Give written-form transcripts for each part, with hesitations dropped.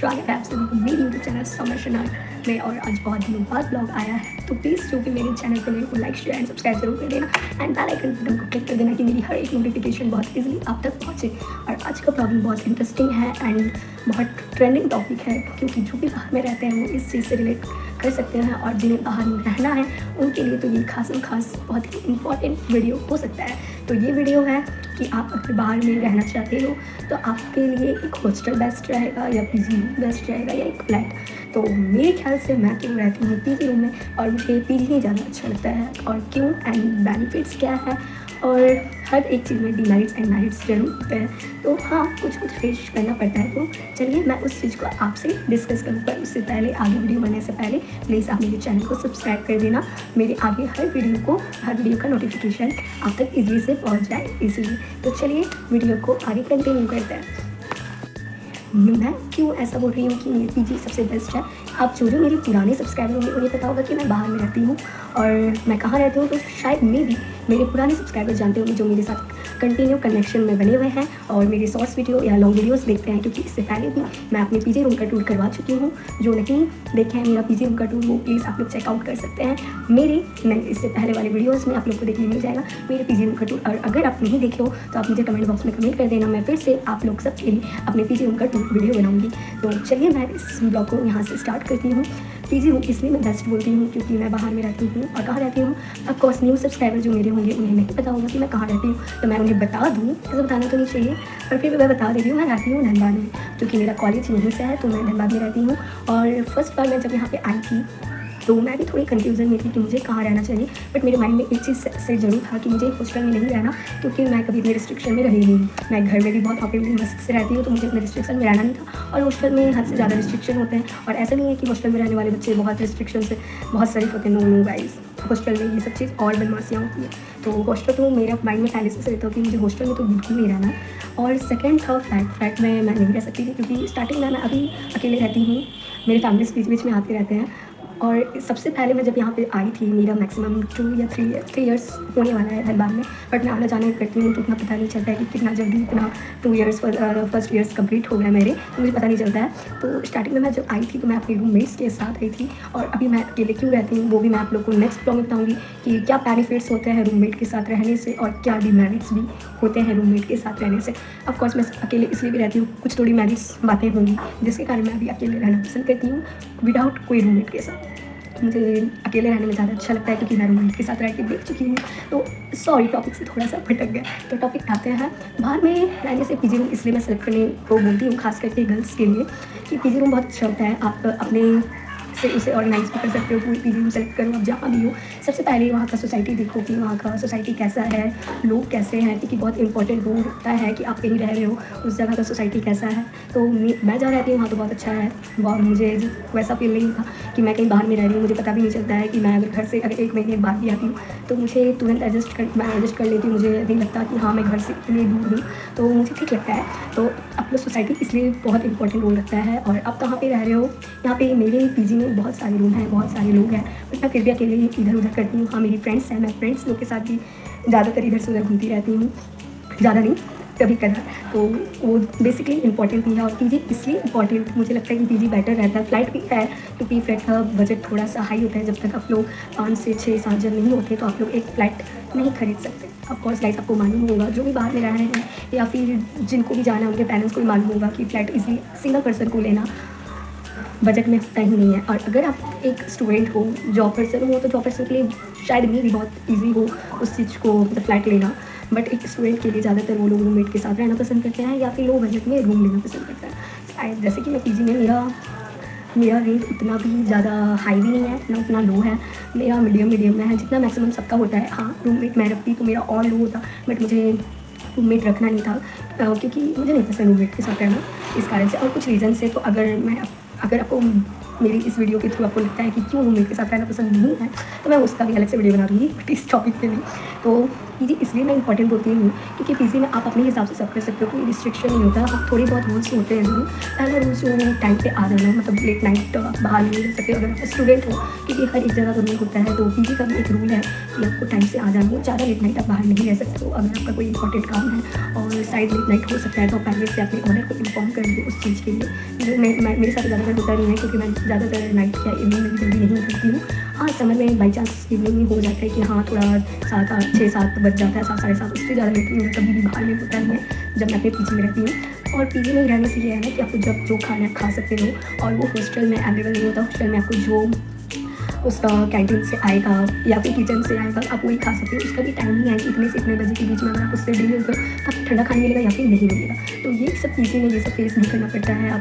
स्वागत है आप सभी को मेरी यूट्यूब चैनल समर शनाल में। और आज बहुत दिनों बाद ब्लॉग आया है, तो प्लीज़ जो कि मेरे चैनल को मेरे को लाइक शेयर एंड सब्सक्राइब जरूर कर देना एंड बेल आइकन बटन को क्लिक कर देना कि मेरी हर एक नोटिफिकेशन बहुत इजीली आप तक पहुँचे। और आज का ब्लॉग बहुत इंटरेस्टिंग है एंड बहुत ट्रेंडिंग टॉपिक है, क्योंकि जो भी बाहर में रहते हैं वो इस चीज़ से रिलेट कर सकते हैं और जिन्हें बाहर में रहना है उनके लिए तो ये खास बहुत ही इंपॉर्टेंट वीडियो हो सकता है। तो ये वीडियो है कि आप अगर बाहर में रहना चाहते हो तो आपके लिए एक हॉस्टल बेस्ट रहेगा या पीजी रूम बेस्ट रहेगा या एक फ्लैट। तो मेरे ख्याल से मैं क्यों रहती हूँ पीजी रूम में, और मुझे पीजी ही ज़्यादा अच्छा लगता है और क्यों एंड बेनिफिट्स क्या है, और हर एक चीज़ में डिमेरिट्स एंड मेरिट्स जरूर होते हैं। तो हाँ, कुछ फेस करना पड़ता है। तो चलिए मैं उस चीज़ को आपसे डिस्कस करूँ, पर उससे पहले आगे वीडियो बनने से पहले प्लीज़ आप मेरे चैनल को सब्सक्राइब कर देना, मेरे आगे हर वीडियो का नोटिफिकेशन आप तक ईजी से पहुँच जाए इसलिए। तो चलिए वीडियो को आगे कंटिन्यू करते हैं। मैं क्यों ऐसा बोल रही हूँ कि मेरी पीजी सबसे बेस्ट है। आप जो मेरे पुराने सब्सक्राइबर होंगे उन्हें पता होगा कि मैं बाहर में रहती हूँ और मैं कहाँ रहती हूँ, तो शायद मेरे पुराने सब्सक्राइबर जानते होंगे जो मेरे साथ कंटिन्यू कनेक्शन में बने हुए हैं और मेरे शॉर्ट्स वीडियो या लॉन्ग वीडियोस देखते हैं, क्योंकि इससे पहले भी मैं अपने पीजी रूम का टूर करवा चुकी हूँ। जो नहीं देखे हैं मेरा पीजी रूम का टूर वो प्लीज़ आप लोग चेकआउट कर सकते हैं मेरे इससे पहले वाले वीडियोज़ में, आप लोग को देखने मिल जाएगा मेरे पीजी रूम का टूर। और अगर आप नहीं देखे हो तो आप मुझे कमेंट बॉक्स में कमेंट कर देना, मैं फिर से आप लोग सब के लिए अपने पीजी रूम का टूर वीडियो बनाऊँगी। तो चलिए मैं इस ब्लॉग को यहाँ से स्टार्ट करती हूँ। पीजी रूम इसलिए मैं बेस्ट बोलती हूँ क्योंकि मैं बाहर में रहती हूँ। और कहाँ रहती हूँ, ऑफकोर्स न्यू सब्सक्राइबर जो मेरे होंगे उन्हें नहीं पता होगा कि मैं कहाँ रहती हूँ, तो मैं उन्हें बता दूँ, ऐसा बताना तो नहीं चाहिए पर फिर मैं बता देती हूँ। मैं रहती हूँ धनबाद में, क्योंकि मेरा कॉलेज यहीं से है, तो मैं धनबाद में रहती हूँ। और फर्स्ट बार मैं जब यहाँ पे आई थी तो मैं भी थोड़ी कंफ्यूजन में थी कि मुझे कहाँ रहना चाहिए, बट मेरे माइंड में एक चीज़ से ज़रूर था कि मुझे हॉस्टल में नहीं रहना, क्योंकि मैं कभी इतने रिस्ट्रिक्शन में रही नहीं। मैं घर में भी बहुत हैप्पीली मस्त से रहती हूँ, तो मुझे इतने रिस्ट्रिक्शन में रहना नहीं था। और हॉस्टल में हद से ज़्यादा रिस्ट्रिक्शन होते हैं, और ऐसा नहीं है कि हॉस्टल में रहने वाले बच्चे बहुत रिस्ट्रिक्शन से बहुत शरीफ होते हैं। नो गाइस, हॉस्टल में ये सब चीज़ और बदमाशियाँ होती है। तो हॉस्टल तो मेरा माइंड में पहले से रहता है कि मुझे हॉस्टल में तो बिल्कुल नहीं रहना। और सेकंड था फ्लैट में मैं नहीं रह सकती थी, क्योंकि स्टार्टिंग में मैं अभी अकेले रहती हूँ, मेरे फैमिलीज बीच में आते रहते हैं। और सबसे पहले मैं जब यहाँ पे आई थी मेरा मैक्सिमम 2 या 3 ईयर्स होने वाला है धनबाद में, बट मैं आना जाना करती हूँ तो उतना पता नहीं चलता है कि कितना जल्दी इतना 2 ईयर्स फर्स्ट ईयर्स कंप्लीट हो गया मेरे, तो मुझे पता नहीं चलता है। तो स्टार्टिंग में मैं जब आई थी तो मैं अपने रूममेट्स के साथ आई थी, और अभी मैं अकेले क्यों रहती हूँ वो भी मैं आप लोग को नेक्स्ट ब्लॉग में बताऊँगी कि क्या बेनिफिट्स होते हैं रूममेट के साथ रहने से और क्या डिमेरिट्स भी होते हैं रूममेट के साथ रहने से। ऑफकोर्स मैं अकेले इसलिए भी रहती हूँ, कुछ थोड़ी डिमेरिट्स बातें होंगी जिसके कारण मैं अभी अकेले रहना पसंद करती हूँ विदाउट कोई रूममेट के साथ। मुझे अकेले रहने में ज़्यादा अच्छा लगता है, क्योंकि मैं रूममेट के साथ रह के देख चुकी हूँ। तो सॉरी, टॉपिक से थोड़ा सा भटक गया, तो टॉपिक आते हैं। बाहर में रहने से पीजी रूम इसलिए मैं सेलेक्ट करने को बोलती हूँ, खास करके गर्ल्स के लिए, कि पीजी रूम बहुत अच्छा होता है। आप अपने से उसे ऑर्गेनाइज भी कर सकते हो, पूरी पीजी रूम सेलेक्ट करो आप जहाँ भी हो। सबसे पहले वहाँ का सोसाइटी देखो कि वहाँ का सोसाइटी कैसा है, लोग कैसे हैं, क्योंकि बहुत इंपॉर्टेंट रोल होता है कि आप कहीं रह रहे हो उस जगह का सोसाइटी कैसा है। तो मैं जहाँ रहती हूँ वहाँ तो बहुत अच्छा है, और मुझे वैसा फील नहीं था कि मैं कहीं बाहर में रह रही हूँ। मुझे पता भी नहीं चलता है कि मैं अगर घर से अगर 1 महीने बाद भी आती हूँ तो मुझे तुरंत मैं एडजस्ट कर लेती हूँ। मुझे नहीं लगता कि हाँ मैं घर से इतनी दूर हूँ, तो मुझे ठीक लगता है। तो अपना सोसाइटी इसलिए बहुत इंपॉर्टेंट रोल रखता है। और आप कहाँ पे रह रहे हो, यहाँ पे मेरे पीजी में बहुत सारे रूम हैं, बहुत सारे लोग हैं, बट मैं फिर भी अकेले इधर उधर करती हूँ। हाँ मेरी फ्रेंड्स हैं, मैं फ्रेंड्स लोग के साथ भी ज़्यादातर इधर से उधर घूमती रहती हूँ, ज़्यादा नहीं कभी कदा। तो वो बेसिकली इंपॉर्टेंट नहीं है। और पीजी इसलिए इंपॉर्टेंट मुझे लगता है कि पीजी बेटर रहता है। फ्लैट भी है, क्योंकि फ्लैट का बजट थोड़ा सा हाई होता है। जब तक आप लोग 5 से 6 7 जन नहीं होते तो आप लोग एक फ्लैट नहीं खरीद सकते। ऑफकोर्स गाइस, आपको मालूम होगा जो भी बाहर में रह रहे हैं या फिर जिनको भी जाना है उनके पेरेंट्स को भी मालूम होगा कि फ्लैट इजली सिंगल पर्सन को लेना बजट में होता ही नहीं है। और अगर आप एक स्टूडेंट हो, जॉब पर्सन हो, तो जॉब पर्सन के लिए शायद भी बहुत ईजी हो उस चीज़ को, मतलब फ्लैट लेना। बट एक स्टूडेंट के लिए ज़्यादातर वो लोग रूममेट के साथ रहना पसंद करते हैं या फिर लो बजट में रूम लेना पसंद करते हैं। जैसे कि मैं पीजी में मेरा रेट उतना भी ज़्यादा हाई भी नहीं है ना उतना लो है, मेरा मीडियम में है, जितना मैक्सिमम सबका होता है। हाँ रूममेट मैं रखती तो मेरा और लो होता, बट मुझे रूममेट रखना नहीं था, क्योंकि मुझे नहीं पसंद रूममेट के साथ रहना इस कारण से और कुछ रीज़न से। तो अगर आपको मेरी इस वीडियो के थ्रू आपको लगता है कि क्यों रूममेट के साथ रहना पसंद नहीं है, तो मैं उसका भी अलग से वीडियो बना दूँगी, बट इस टॉपिक पे नहीं। तो पीजी इसलिए मैं इंपॉर्टेंट बोलती हूँ क्योंकि पीजी में आप अपने हिसाब से सब कर सकते हो, कोई रिस्ट्रिक्शन नहीं होता। आप थोड़े बहुत रूल्स होते हैं ज़रूर। पहला रूल्स जो टाइम पे आ जाना, मतलब लेट नाइट बाहर नहीं रह सकते अगर आप स्टूडेंट हो, क्योंकि हर एक जगह का रूल होता है। तो पीजी का भी एक रूल है कि आपको टाइम से आ जाना हो, ज़्यादा लेट नाइट आप बाहर नहीं रह सकते हो। अगर आपका कोई इंपॉर्टेंट काम है और शायद लेट नाइट हो सकता है तो पहले से अपने ऑनर को इन्फॉर्म कर दो उस चीज़ के लिए। जो मेरे साथ ज़्यादातर होता नहीं है क्योंकि मैं ज़्यादातर नाइट या इवनिंग में जल्दी नहीं निकलती हूँ। हाँ, समर में बाई चांस इवनिंग में हो जाता है कि हाँ थोड़ा 7-8-6-7 बज जाता है, 7-7:30, उससे ज़्यादा लेट नहीं होता, कभी भी बाहर नहीं होता है जब मैं अपने पीजी में रहती हूँ। और पीजी में ही रहने से ये है ना कि आपको जब जो खाना खा सकते हो, और वो हॉस्टल में अवेलेबल नहीं होता। हॉस्टल में आपको जो उसका कैंटीन से आएगा या फिर किचन से आएगा आप वही खा सकते हो। उसका भी टाइमिंग है कि इतने से इतने बजे के बीच में अगर आप उससे डिले होते हो तो आपको ठंडा खाना मिलेगा या फिर नहीं मिलेगा। तो ये सब पीजी में ये सब फेस नहीं करना पड़ता है।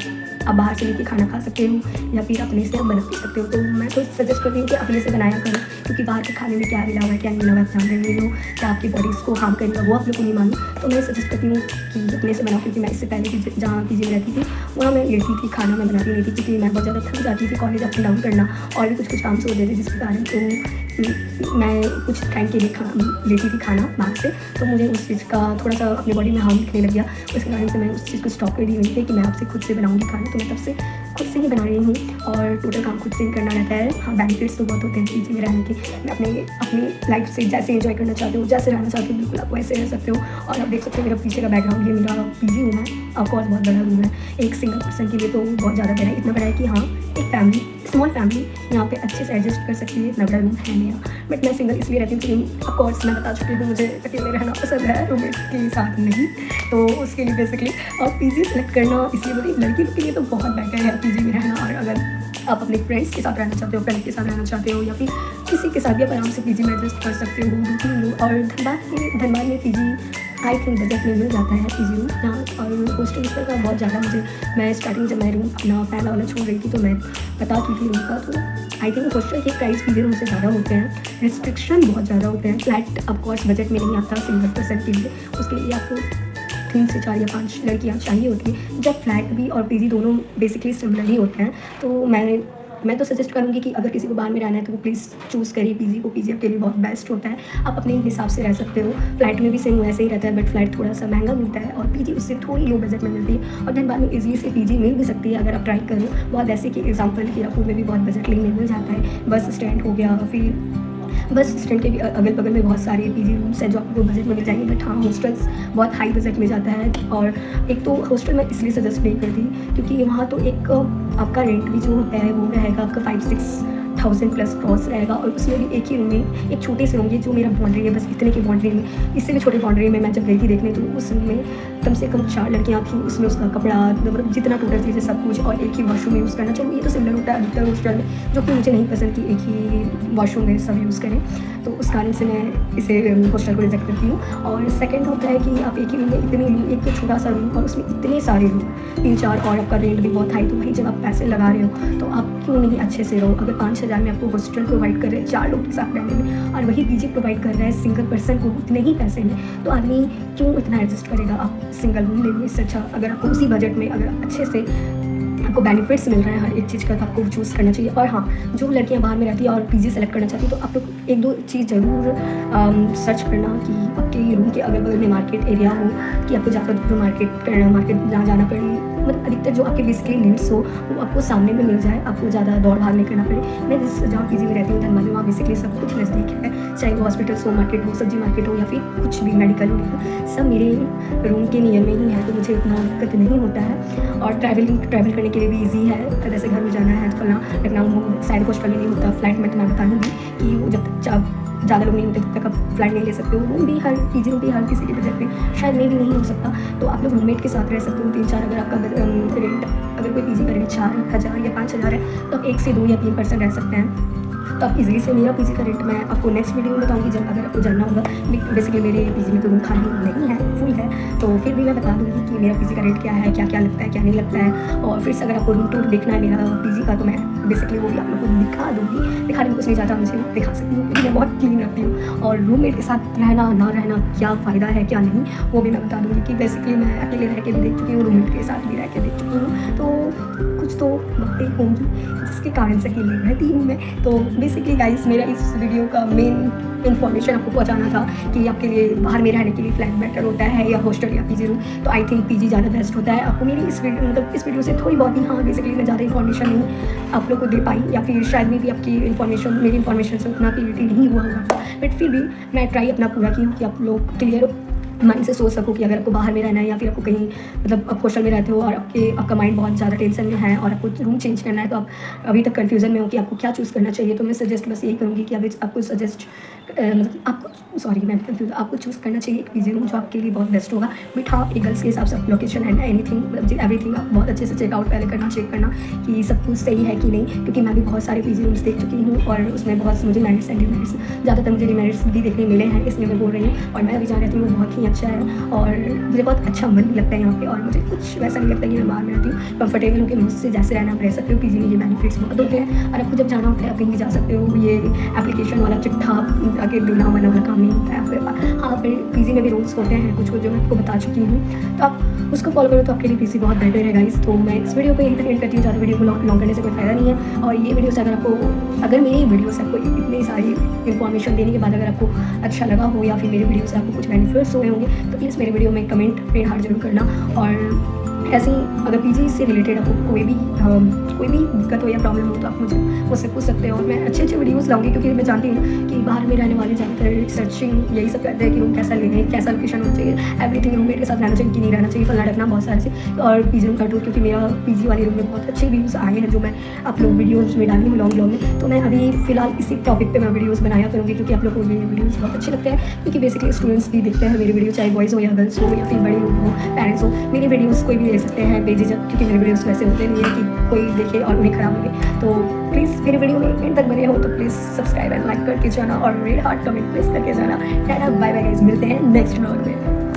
आप बाहर से लेके खाना खा सकते हो या फिर अपने से आप बना भी सकते हो। तो मैं तो सजेस्ट करती हूँ कि अपने से बनाया करो, क्योंकि बाहर के खाने में क्या मिला हुआ है क्या नहीं मिला हुआ है, जान रहे हो क्या आपकी बॉडीज़ को हार्म करेगा वो आप लोग को नहीं मालूम। तो मैं सजेस्ट करती हूँ कि अपने से बनाओ, क्योंकि मैं इससे पहले जहाँ पीजी में रहती थी वहाँ मैं लेटी थी, खाना मैं बनाती नहीं थी क्योंकि मैं बहुत ज़्यादा थक जाती थी कॉलेज अप डाउन करना, और भी कुछ काम से होते थे जिसके कारण तो मैं कुछ टाइम के लिए लेती थी खाना बाहर से। तो मुझे उस चीज़ का थोड़ा सा अपने बॉडी में हार्म दिखने लग गया। उसके कारण से मैं उस चीज़ को स्टॉप कर दी हुई थी कि मैं आपसे खुद से बनाऊंगी खाना। तो मैं तब से खुद से ही बना रही हूँ और टोटल काम खुद से ही करना रहता है। हाँ, बेनिफिट्स तो बहुत होते हैं पीजी में रहने के। मैं अपनी लाइफ से जैसे एंजॉय करना चाहते हो, जैसे रहना चाहते हो, बिल्कुल आप वैसे रह सकते हो। और आप देख सकते हो मेरा पीछे का बैकग्राउंड, ये मेरा पीजी रूम है। ऑफकोर्स बहुत बड़ा रूम है, एक सिंगल पर्सन के लिए तो बहुत ज़्यादा बड़ा है। इतना बड़ा है कि हाँ एक फैमिली, स्मॉल फैमिली यहाँ पे अच्छे से एडजस्ट कर सकती है। इतना बड़ा रूम है मेरा। बट मैं सिंगल इसलिए रहती हूँ क्योंकि ऑफकोर्स मैं बता चुकी हूँ मुझे अकेले रहना पसंद है, रूममेट के साथ नहीं। तो उसके लिए बेसिकली और पीजी सेलेक्ट करना इसलिए बोली लड़की के लिए तो बहुत बेटर है पीजी में रहना। और अगर आप अपने फ्रेंड्स के साथ रहना चाहते हो, फ्रेंड के साथ रहना चाहते हो, या फिर किसी के साथ भी आप आराम से पीजी में एडजस्ट कर सकते हो 2-3 लोग। और धनबाद में पीजी आई थिंक बजट में मिल जाता है पीजी रूम यहाँ। और हॉस्टल का बहुत ज़्यादा मैं स्टार्टिंग जब मैं रूम अपना पहला वाला छोड़ रही थी तो मैं बता की थी रूम का। तो आई थिंक हॉस्टल के प्राइस पीजी रूम से ज़्यादा होते हैं, रिस्ट्रिक्शन बहुत ज़्यादा होते हैं। फ्लैट ऑफकोर्स बजट में नहीं आता सिंगल पर्सन के लिए, उसके लिए आपको 3 से 4 या 5 लड़कियाँ चाहिए होती है। जब फ्लैट भी और पीजी दोनों बेसिकली सिमिलर ही होते हैं। तो मैं तो सजेस्ट करूँगी कि अगर किसी को बाहर में रहना है तो वो प्लीज़ चूज़ करिए पीजी को। पीजी आपके लिए बहुत बेस्ट होता है, आप अपने हिसाब से रह सकते हो। फ्लैट में भी सेम वैसे ही रहता है, बट फ्लैट थोड़ा सा महंगा मिलता है और पीजी उससे थोड़ी लो बजट में मिलती है। और धनबाद में ईजिली से पीजी मिल भी सकती है अगर आप ट्राई करो। बहुत ऐसे कि एग्जाम्पल हीरापुर में भी बहुत बजटली मिल जाता है। बस स्टैंड हो गया, फिर बस स्टैंड के भी अगल बगल में बहुत सारे पीजी रूम्स हैं जो आपको बजट में मिल जाएंगे। बट हाँ, हॉस्टल्स बहुत हाई बजट में जाता है। और एक तो हॉस्टल मैं इसलिए सजेस्ट नहीं करती क्योंकि वहाँ तो एक आपका रेंट भी जो है वो रहेगा आपका 5-6,000 प्लस क्रॉस रहेगा। और उसमें भी एक ही रूम में एक छोटे से रूम, ये जो मेरा बाउंड्री है बस इतने की बाउंड्री में, इससे भी छोटे बाउंड्री में मैं जब गई थी देखने तो उस रूम में कम से कम 4 लड़कियाँ थी। उसमें उसका कपड़ा मतलब जितना टोटल चीज़ें सब कुछ, और एक ही वॉशरूम यूज़ करना। चलो ये तो सिमिलर होता है अधिकतर हॉस्टल में, जो कि मुझे नहीं पसंद कि एक ही वॉशरूम में सब यूज़ करें। तो उस कारण से मैं इसे हॉस्टल को रिजेक्ट करती हूँ। और सेकंड होता है कि आप एक ही रूम में इतने रूम, एक तो छोटा सा रूम और उसमें इतने सारे रूम, 3-4, और आपका रेंट भी बहुत हाई। तो भाई जब आप पैसे लगा रहे हो तो आप क्यों नहीं अच्छे से रहो। अगर 5,000 में आपको हॉस्टल प्रोवाइड कर रहे हैं 4 लोग के साथ रहने में, और वही पीजी प्रोवाइड कर रहा है सिंगल पर्सन को उतने ही पैसे में, तो आदमी क्यों इतना एडजस्ट करेगा। आप सिंगल रूम ले लो। इससे अच्छा अगर आपको उसी बजट में अगर अच्छे से आपको बेनिफिट्स मिल रहे हैं हर एक चीज़ का, तो आपको चूज़ करना चाहिए। और हाँ, जो लड़कियां बाहर में रहती है और पीजी सेलेक्ट करना चाहती है तो आप लोग 1-2 चीज़ ज़रूर सर्च करना कि आपके रूम के अगल बगल में मार्केट एरिया हो, कि आपको ज़्यादा मार्केट ना जाना पड़े। मतलब अधिकतर जो आपके बेसिकली नीड्स हो वो आपको सामने में मिल जाए, आपको ज़्यादा दौड़ भाग नहीं करना पड़े। मैं जिस जहाँ पीजी में रहती हूँ धनबाद में, वहाँ बेसिकली सब कुछ नज़दीक है, चाहे वो हॉस्पिटल्स हो, मार्केट हो, सब्जी मार्केट हो, या फिर कुछ भी मेडिकल हो, सब मेरे रूम के नियर में ही है। तो मुझे उतना दिक्कत नहीं होता है। और ट्रैवल करने के लिए भी ईजी है। जैसे घर में जाना है फलना लखनऊ हो, शायद हॉस्टल में नहीं होता। फ्लाइट में तो मैं बता दूँगी कि वो जब तक ज़्यादा लोग नहीं होते तब तक आप फ्लाइट नहीं ले सकते हो। रूम भी हर पीजी रूम भी हर किसी के बजट में शायद में भी नहीं हो सकता। तो आप लोग रूममेट के साथ रह सकते हो। 3-4 अगर आपका रेंट, अगर कोई पीजी का रेंट 4,000 या 5,000 है तो आप 1 से 2 या 3% रह सकते हैं। तो आप इजीली से मेरा पीजी का रेंट मैं आपको नेक्स्ट वीडियो में बताऊंगी जब अगर आपको जानना होगा। बेसिकली मेरे पीजी में तो रूम खाली नहीं है, फुल है। तो फिर भी मैं बता दूंगी कि मेरा पीजी का रेंट क्या है, क्या क्या लगता है, क्या नहीं लगता है। और फिर से अगर आपको रूम टूर देखना है मेरा पीजी का तो मैं बेसिकली वो भी आप लोगों को दिखा दूँगी। दिखाने में कुछ नहीं चाहता, मुझे दिखा सकती हूँ क्योंकि मैं बहुत क्लीन रखती हूँ। और रूममेट के साथ रहना ना रहना क्या फ़ायदा है क्या नहीं, वो भी मैं बता दूँगी कि बेसिकली मैं अकेले रह के भी देख चुकी हूँ, रूममेट के साथ भी रह के देख चुकी हूँ। तो कुछ तो बातें होंगी जिसके कारण से अकेले रहती हूँ मैं। तो बेसिकली गाइस मेरा इस वीडियो का मेन इन्फॉर्मेशन आपको पहुँचाना था कि आपके लिए बाहर में रहने के लिए फ्लैट बेटर होता है या हॉस्टल या पीजी रूम। तो आई थिंक पीजी ज़्यादा बेस्ट होता है। आपको मेरी इस वीडियो मतलब इस वीडियो से थोड़ी बहुत ही हाँ बेसिकली मैं ज़्यादा इन्फॉर्मेशन नहीं आप लोग को दे पाई या फिर शायद में भी आपकी इन्फॉर्मेशन मेरी इन्फॉर्मेशन से उतना क्लियरिटी नहीं हुआ होगा, बट फिर भी मैं ट्राई अपना पूरा की हूँ कि आप लोग क्लियर माइंड से सोच सको कि अगर आपको बाहर में रहना है या फिर आपको कहीं मतलब आप हॉस्टल में रहते हो और आपका माइंड बहुत ज़्यादा टेंशन में है और आपको रूम चेंज करना है, तो आप अभी तक कन्फ्यूजन में हो कि आपको क्या चूज़ करना चाहिए। तो मैं सजेस्ट बस यही करूँगी कि अभी आपको सजेस्ट मतलब आपको चूज़ करना चाहिए एक पीजी रूम जो आपके लिए बहुत बेस्ट होगा। बट हाँ, एक गर्ल्स के हिसाब से लोकेशन एंड एनीथिंग मतलब एवरीथिंग आप बहुत अच्छे से चेकआउट पहले चेक करना कि सब कुछ सही है कि नहीं, क्योंकि मैं भी बहुत सारे पीजी रूम्स देख चुकी हूँ और उसमें बहुत मुझे मेरिट्स एंड डिमेरिट्स ज़्यादातर मुझे डिमेरिट्स भी देखने मिले हैं, इसलिए मैं बोल रही हूँ। और मैं अभी जहाँ रहती हूँ वो बहुत ही अच्छा है और मुझे बहुत अच्छा मन भी लगता है यहाँ पे और मुझे कुछ वैसा नहीं लगता कि मैं बाहर में रहती हूँ। कंफर्टेबल हो कि मुझसे जैसे रहना आप रह सकते हो। पीजी में ये बेनिफिट्स बहुत होते हैं और आपको जब जाना होता है आप कहीं भी जा सकते हो। ये एप्लीकेशन वाला चिट्ठा आगे देना वाला काम नहीं होता है। फिर हाँ, फिर पीजी में भी रूल्स होते हैं कुछ जो मैं आपको बता चुकी हूँ, तो आप उसको फॉलो करो तो आपके लिए पीजी बहुत बेटर है गाइस। तो मैं इस वीडियो को यहीं तक एंड करती हूँ, ज़्यादा वीडियो को लॉन्ग करने से कोई फ़ायदा नहीं है। और ये वीडियो से अगर मेरी वीडियो से आपको इतनी सारी इन्फॉर्मेशन देने के बाद अगर आपको अच्छा लगा हो या फिर मेरी वीडियो से आपको कुछ बेनिफिट्स हुए होंगे तो प्लीज़ मेरे वीडियो में कमेंट रेड हार्ट जरूर करना। और ऐसे ही अगर पीजी से रिलेटेड आपको कोई भी दिक्कत हो या प्रॉब्लम हो तो आप मुझसे पूछ सकते हो और मैं अच्छे वीडियोस लाऊंगी, क्योंकि मैं जानती हूँ कि बाहर में रहने वाले ज़्यादातर सर्चिंग यही सब करते हैं कि रूम कैसा लें, कैसा लोकेशन होना चाहिए, एवरीथिंग रूममेट के साथ रहना चाहिए कि नहीं रहना चाहिए, फलना ढकना बहुत सारे से। और पीजी रूम का टूर, क्योंकि मेरा पीजी वाले रूम में बहुत अच्छे व्यूज़ आए हैं जो मैं आप लोग वीडियोज़ में डाली हूँ लॉन्ग में। तो मैं अभी फिलहाल इसी टॉपिक पर मैं वीडियोज़ बनाया करूँगी, क्योंकि आप लोग को ये वीडियोज़ बहुत अच्छे लगते हैं, क्योंकि बेसिकली स्टूडेंट्स भी देखते हैं मेरी वीडियो, चाहे बॉयज़ हो या गर्ल्स हो या फिर बड़े लोग हो, पेरेंट्स हो। मेरी वीडियोज़ कोई भी देख सकते हैं बेझिझक, क्योंकि मेरे वीडियोस वैसे होते नहीं है कि कोई देखे और उन्हें खराब लगे। तो प्लीज़ मेरे वीडियो में एंड तक बने हो तो प्लीज़ सब्सक्राइब एंड लाइक करके जाना और रेड हार्ट कमेंट प्लीज़ करके जाना। टाटा बाय बाय गाइस, मिलते हैं नेक्स्ट व्लॉग में।